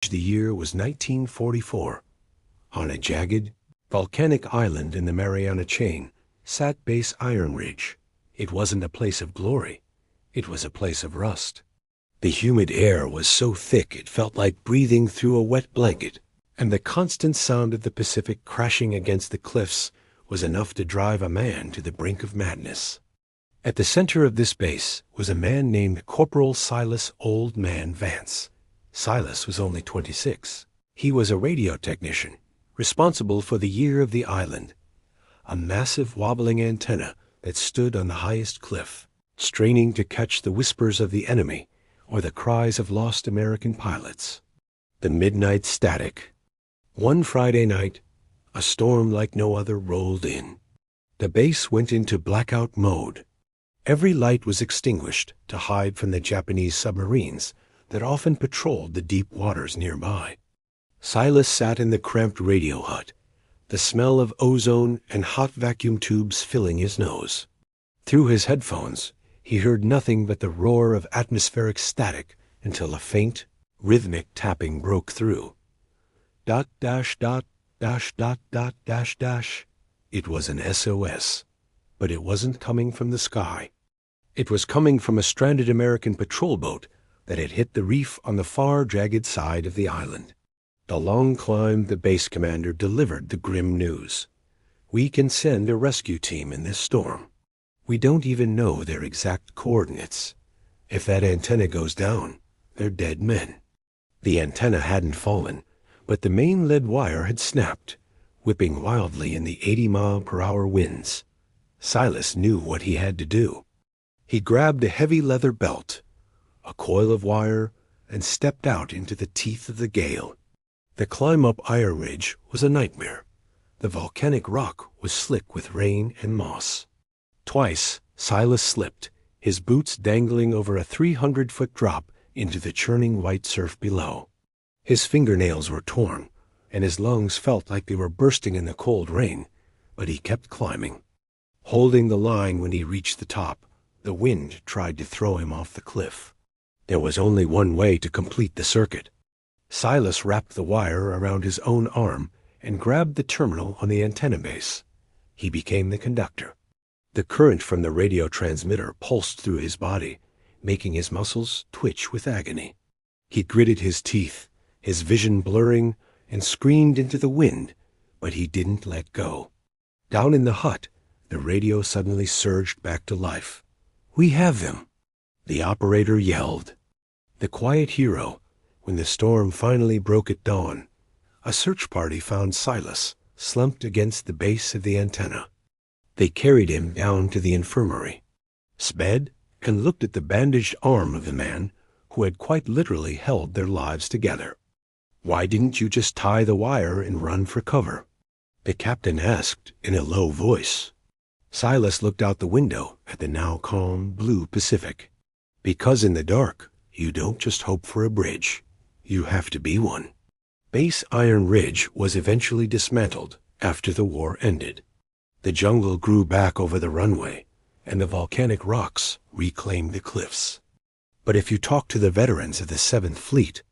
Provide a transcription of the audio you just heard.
Ridge. The year was 1944. On a jagged, volcanic island in the Mariana Chain sat Base Iron Ridge. It wasn't a place of glory. It was a place of rust. The humid air was so thick it felt like breathing through a wet blanket, and the constant sound of the Pacific crashing against the cliffs was enough to drive a man to the brink of madness. At the center of this base was a man named Corporal Silas Old Man Vance. Silas was only 26. He was a radio technician, responsible for the year of the island, a massive wobbling antenna that stood on the highest cliff, straining to catch the whispers of the enemy or the cries of lost American pilots. The midnight static. One Friday night, a storm like no other rolled in. The base went into blackout mode. Every light was extinguished to hide from the Japanese submarines that often patrolled the deep waters nearby. Silas sat in the cramped radio hut, the smell of ozone and hot vacuum tubes filling his nose. Through his headphones, he heard nothing but the roar of atmospheric static until a faint, rhythmic tapping broke through. Dot dash dot dash dot dot dash dash. It was an SOS, but it wasn't coming from the sky. It was coming from a stranded American patrol boat that had hit the reef on the far jagged side of the island. The long climb, the base commander delivered the grim news. We can send a rescue team in this storm. We don't even know their exact coordinates. If that antenna goes down, they're dead men. The antenna hadn't fallen, but the main lead wire had snapped, whipping wildly in the 80-mile-per-hour winds. Silas knew what he had to do. He grabbed a heavy leather belt, a coil of wire, and stepped out into the teeth of the gale. The climb up Iron Ridge was a nightmare. The volcanic rock was slick with rain and moss. Twice, Silas slipped, his boots dangling over a 300-foot drop into the churning white surf below. His fingernails were torn, and his lungs felt like they were bursting in the cold rain, but he kept climbing. Holding the line when he reached the top, the wind tried to throw him off the cliff. There was only one way to complete the circuit. Silas wrapped the wire around his own arm and grabbed the terminal on the antenna base. He became the conductor. The current from the radio transmitter pulsed through his body, making his muscles twitch with agony. He gritted his teeth, his vision blurring, and screamed into the wind, but he didn't let go. Down in the hut, the radio suddenly surged back to life. "We have them!" The operator yelled. The quiet hero, when the storm finally broke at dawn, a search party found Silas slumped against the base of the antenna. They carried him down to the infirmary, sped, and looked at the bandaged arm of the man who had quite literally held their lives together. "Why didn't you just tie the wire and run for cover?" the captain asked in a low voice. Silas looked out the window at the now calm blue Pacific. "Because in the dark, you don't just hope for a bridge. You have to be one." Base Iron Ridge was eventually dismantled after the war ended. The jungle grew back over the runway, and the volcanic rocks reclaimed the cliffs. But if you talk to the veterans of the 7th Fleet,